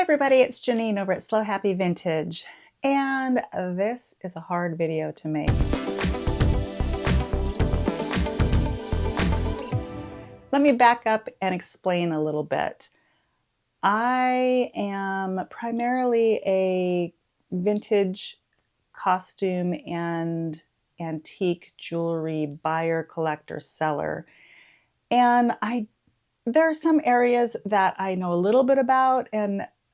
everybody, it's Janine over at SLOHappyVintage, and this is a hard video to make. Let me back up and explain a little bit. I am primarily a vintage costume and antique jewelry buyer, collector, seller, and there are some areas that I know a little bit about,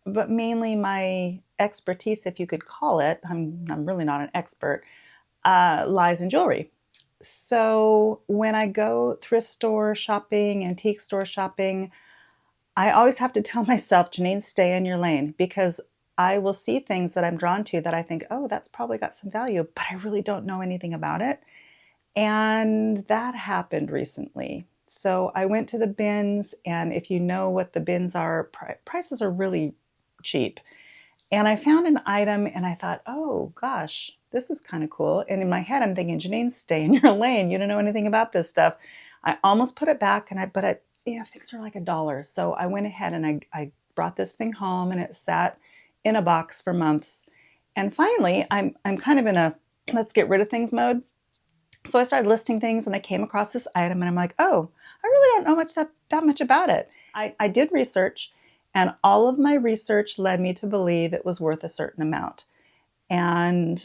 but mainly my expertise, if you could call it, I'm really not an expert, lies in jewelry. So when I go thrift store shopping, antique store shopping, I always have to tell myself, Janine, stay in your lane, because I will see things that I'm drawn to that I think, oh, that's probably got some value, but I really don't know anything about it. And that happened recently. So I went to the bins, and if you know what the bins are, prices are really cheap. And I found an item and I thought, oh gosh, this is kind of cool. And in my head, I'm thinking, Janine, stay in your lane. You don't know anything about this stuff. I almost put it back, things are like $1. So I went ahead and I brought this thing home, and it sat in a box for months. And finally, I'm kind of in a let's get rid of things mode. So I started listing things, and I came across this item, and I'm like, oh, I really don't know that much about it. I did research, and all of my research led me to believe it was worth a certain amount. And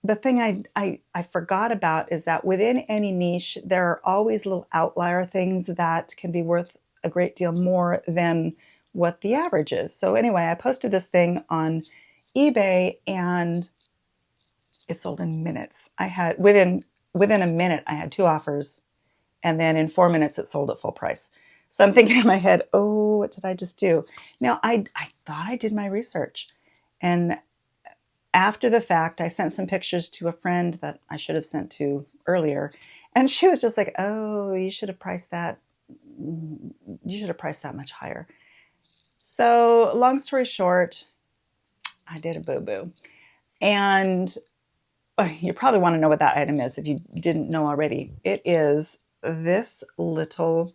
the thing I forgot about is that within any niche, there are always little outlier things that can be worth a great deal more than what the average is. So anyway, I posted this thing on eBay, and it sold in minutes. I had within a minute, I had 2 offers, and then in 4 minutes, it sold at full price. So I'm thinking in my head, oh, what did I just do? Now, I thought I did my research. And after the fact, I sent some pictures to a friend that I should have sent to earlier. And she was just like, oh, you should have priced that much higher. So long story short, I did a boo-boo. And you probably want to know what that item is if you didn't know already. It is this little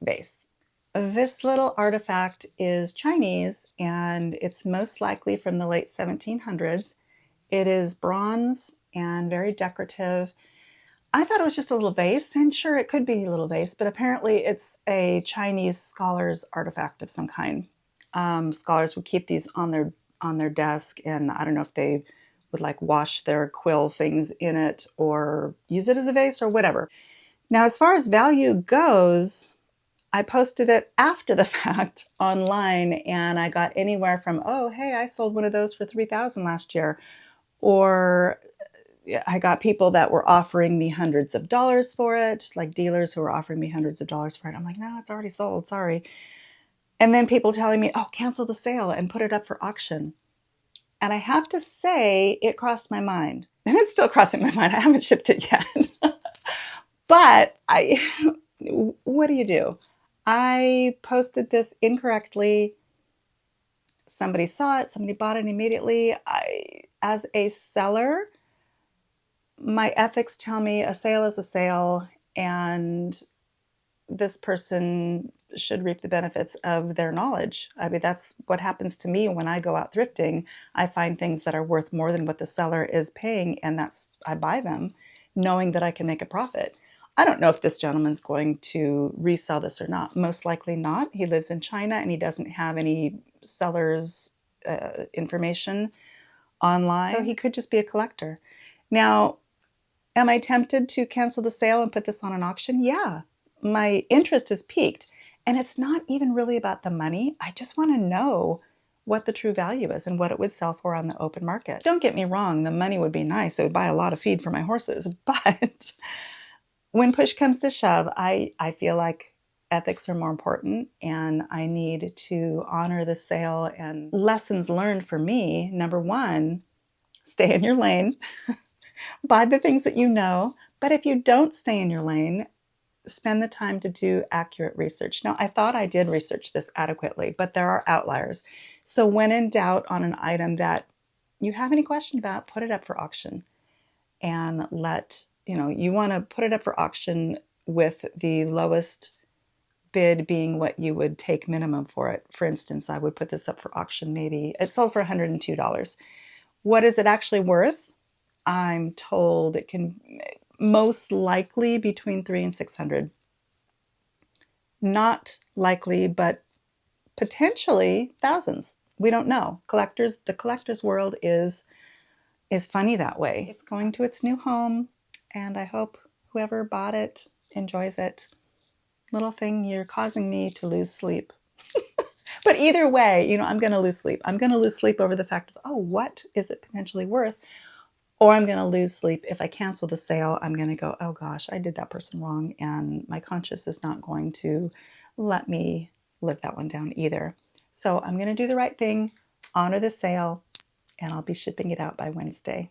vase. This little artifact is Chinese, and it's most likely from the late 1700s. It is bronze and very decorative. I thought it was just a little vase, and sure, it could be a little vase, but apparently it's a Chinese scholar's artifact of some kind. Scholars would keep these on their desk, and I don't know if they would like wash their quill things in it or use it as a vase or whatever. Now, as far as value goes, I posted it after the fact online, and I got anywhere from, oh, hey, I sold one of those for $3,000 last year. Or I got people that were offering me hundreds of dollars for it, like dealers who were offering me hundreds of dollars for it. I'm like, no, it's already sold, sorry. And then people telling me, oh, cancel the sale and put it up for auction. And I have to say, it crossed my mind. And it's still crossing my mind. I haven't shipped it yet. But what do you do? I posted this incorrectly. Somebody saw it. Somebody bought it immediately. As a seller, my ethics tell me a sale is a sale, and this person should reap the benefits of their knowledge. I mean, that's what happens to me when I go out thrifting. I find things that are worth more than what the seller is paying, and I buy them knowing that I can make a profit. I don't know if this gentleman's going to resell this or not. Most likely not. He lives in China, and he doesn't have any seller's information online. So he could just be a collector. Now, am I tempted to cancel the sale and put this on an auction? Yeah. My interest is piqued. And it's not even really about the money. I just want to know what the true value is and what it would sell for on the open market. Don't get me wrong, the money would be nice. It would buy a lot of feed for my horses. But when push comes to shove, I feel like ethics are more important, and I need to honor the sale. And lessons learned for me, number one, stay in your lane. Buy the things that you know. But if you don't stay in your lane, spend the time to do accurate research. Now, I thought I did research this adequately, but there are outliers. So when in doubt on an item that you have any question about, put it up for auction, and you want to put it up for auction with the lowest bid being what you would take minimum for it. For instance, I would put this up for auction maybe. It sold for $102. What is it actually worth? I'm told it can most likely between $300 and $600. Not likely, but potentially thousands. We don't know. The collector's world is funny that way. It's going to its new home, and I hope whoever bought it enjoys it. Little thing, you're causing me to lose sleep. But either way, you know, I'm going to lose sleep. I'm going to lose sleep over the fact of, oh, what is it potentially worth? Or I'm going to lose sleep if I cancel the sale. I'm going to go, oh gosh, I did that person wrong, and my conscience is not going to let me live that one down either. So I'm going to do the right thing, honor the sale, and I'll be shipping it out by Wednesday.